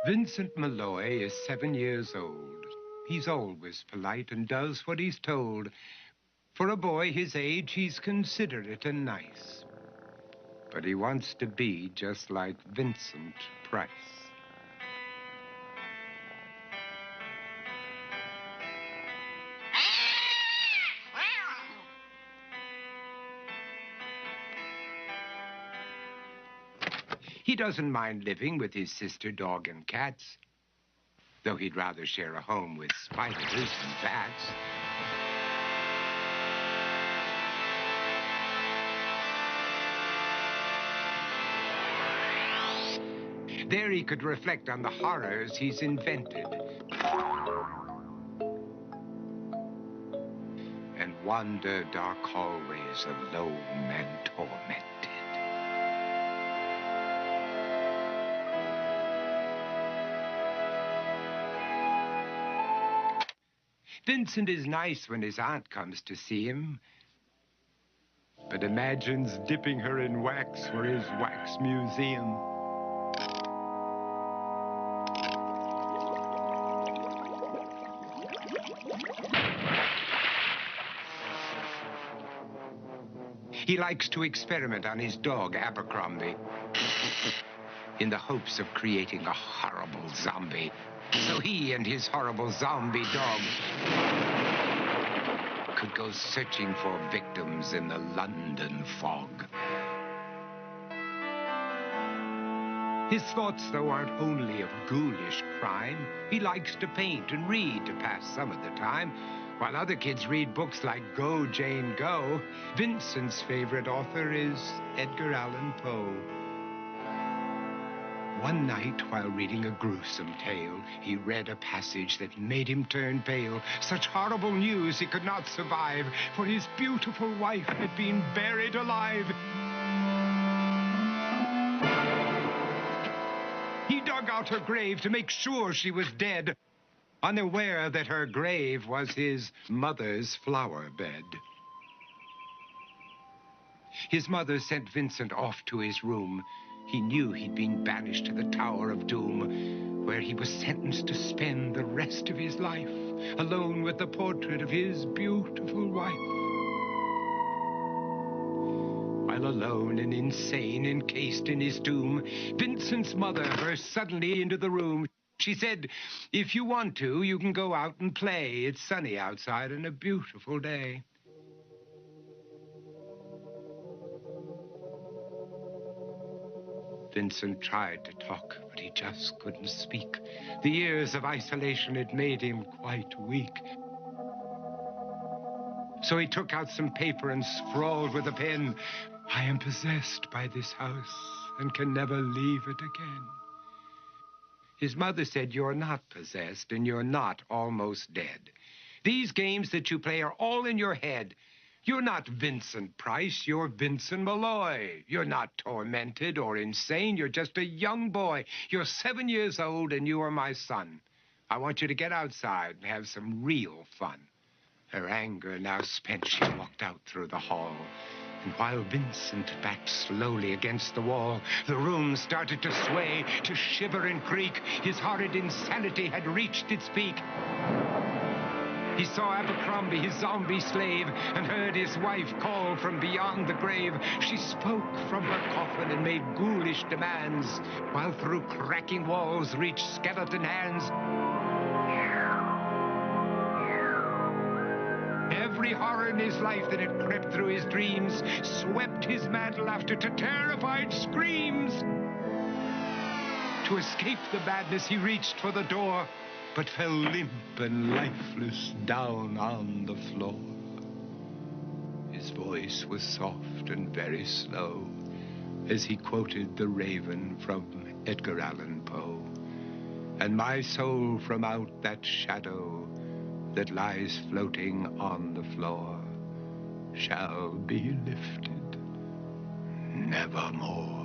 Vincent Malloy is 7 years old. He's always polite and does what he's told. For a boy his age, he's considerate and nice. But he wants to be just like Vincent Price. He doesn't mind living with his sister, dog, and cats, though he'd rather share a home with spiders and bats. There he could reflect on the horrors he's invented and wander dark hallways alone and tormented. Vincent is nice when his aunt comes to see him, but imagines dipping her in wax for his wax museum. He likes to experiment on his dog, Abercrombie, in the hopes of creating a horrible zombie. So he and his horrible zombie dog could go searching for victims in the London fog. His thoughts, though, aren't only of ghoulish crime. He likes to paint and read to pass some of the time. While other kids read books like Go, Jane, Go, Vincent's favorite author is Edgar Allan Poe. One night, while reading a gruesome tale, he read a passage that made him turn pale. Such horrible news he could not survive, for his beautiful wife had been buried alive. He dug out her grave to make sure she was dead, unaware that her grave was his mother's flower bed. His mother sent Vincent off to his room. He knew he'd been banished to the Tower of Doom, where he was sentenced to spend the rest of his life alone with the portrait of his beautiful wife. While alone and insane, encased in his tomb, Vincent's mother burst suddenly into the room. She said, "If you want to, you can go out and play. It's sunny outside and a beautiful day." Vincent tried to talk, but he just couldn't speak. The years of isolation had made him quite weak. So he took out some paper and scrawled with a pen, "I am possessed by this house and can never leave it again." His mother said, "You're not possessed and you're not almost dead. These games that you play are all in your head. You're not Vincent Price, you're Vincent Malloy. You're not tormented or insane, you're just a young boy. You're 7 years old and you are my son. I want you to get outside and have some real fun." Her anger now spent, she walked out through the hall. And while Vincent backed slowly against the wall, the room started to sway, to shiver and creak. His horrid insanity had reached its peak. He saw Abercrombie, his zombie slave, and heard his wife call from beyond the grave. She spoke from her coffin and made ghoulish demands, while through cracking walls reached skeleton hands. Every horror in his life that had crept through his dreams swept his mad laughter to terrified screams. To escape the madness, he reached for the door, but fell limp and lifeless down on the floor. His voice was soft and very slow as he quoted The Raven from Edgar Allan Poe. "And my soul from out that shadow that lies floating on the floor shall be lifted nevermore."